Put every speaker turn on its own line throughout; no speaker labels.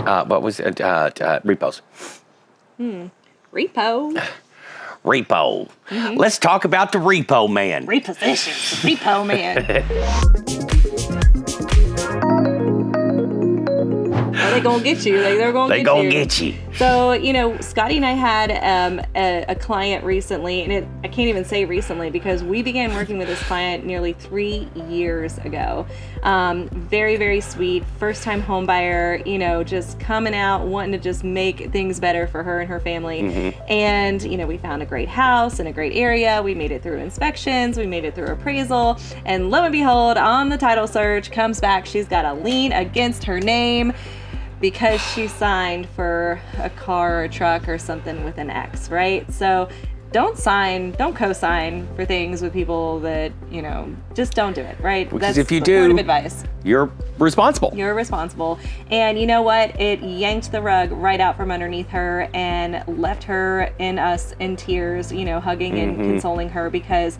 What was it? Repos.
Repo.
Repo. Let's talk about the repo man.
Repossessions. Repo man. Well, they gonna get you. They're gonna get you.
They gonna get you.
So, Scotty and I had a client recently, and I can't even say recently because we began working with this client nearly 3 years ago. Very, very sweet, first-time home buyer, just coming out, wanting to just make things better for her and her family. And, we found a great house in a great area. We made it through inspections. We made it through appraisal. And lo and behold, on the title search, comes back, she's got a lien against her name because she signed for a car or a truck or something with an X, right? So don't co-sign for things with people that, just don't do it, right?
Because
That's
if you
the
do,
word of advice.
You're responsible.
You're responsible. And you know what? It yanked the rug right out from underneath her and left her and us in tears, hugging and consoling her because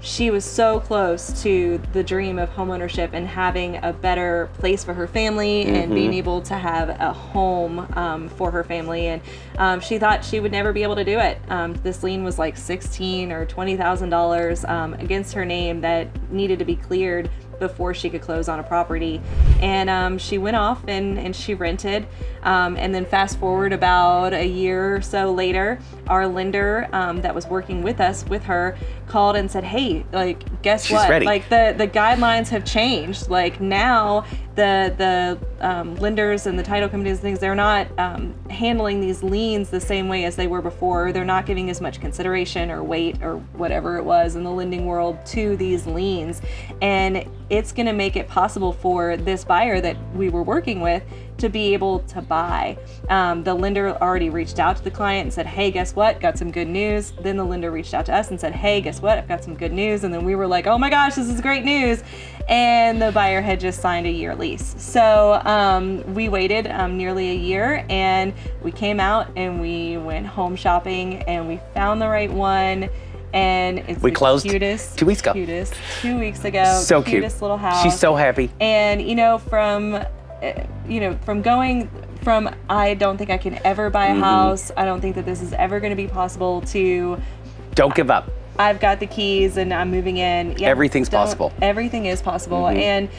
she was so close to the dream of homeownership and having a better place for her family and being able to have a home for her family. And she thought she would never be able to do it. This lien was like $16,000 or $20,000 against her name that needed to be cleared before she could close on a property. And she went off and she rented. And then fast forward about a year or so later, our lender that was working with her called and said, hey, guess
She's
what?
Ready.
The guidelines have changed. Now the lenders and the title companies and things, they're not handling these liens the same way as they were before. They're not giving as much consideration or weight or whatever it was in the lending world to these liens. And it's going to make it possible for this buyer that we were working with to be able to buy. The lender already reached out to the client and said, hey, guess what? Got some good news. Then the lender reached out to us and said, hey, guess what? I've got some good news. And then we were like, oh my gosh, this is great news. And the buyer had just signed a year lease. So we waited nearly a year and we came out and we went home shopping and we found the right one. And it's
we closed
cutest,
2 weeks ago.
2 weeks ago.
So
cutest
cute.
Little house.
She's so happy.
And from going from I don't think I can ever buy a house, I don't think that this is ever going to be possible, to
don't give up.
I've got the keys and I'm moving in. Yeah,
Everything's possible.
Everything is possible. And,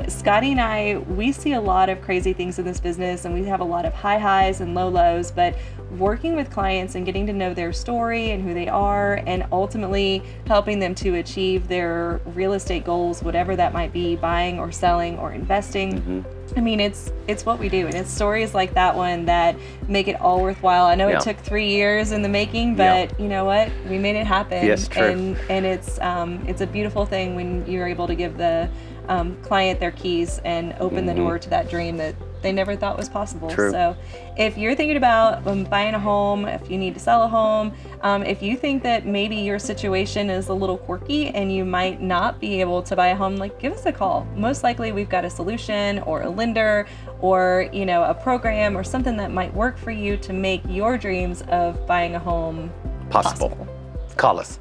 Scotty and I, we see a lot of crazy things in this business and we have a lot of high highs and low lows, but working with clients and getting to know their story and who they are and ultimately helping them to achieve their real estate goals, whatever that might be, buying or selling or investing. I mean, it's what we do, and it's stories like that one that make it all worthwhile. I know it took 3 years in the making, but you know what? We made it happen.
Yes, true.
And it's a beautiful thing when you're able to give the client their keys and open the door to that dream that they never thought was possible.
True.
So if you're thinking about buying a home, if you need to sell a home, if you think that maybe your situation is a little quirky and you might not be able to buy a home, give us a call. Most likely we've got a solution or a lender or, a program or something that might work for you to make your dreams of buying a home possible.
Call us.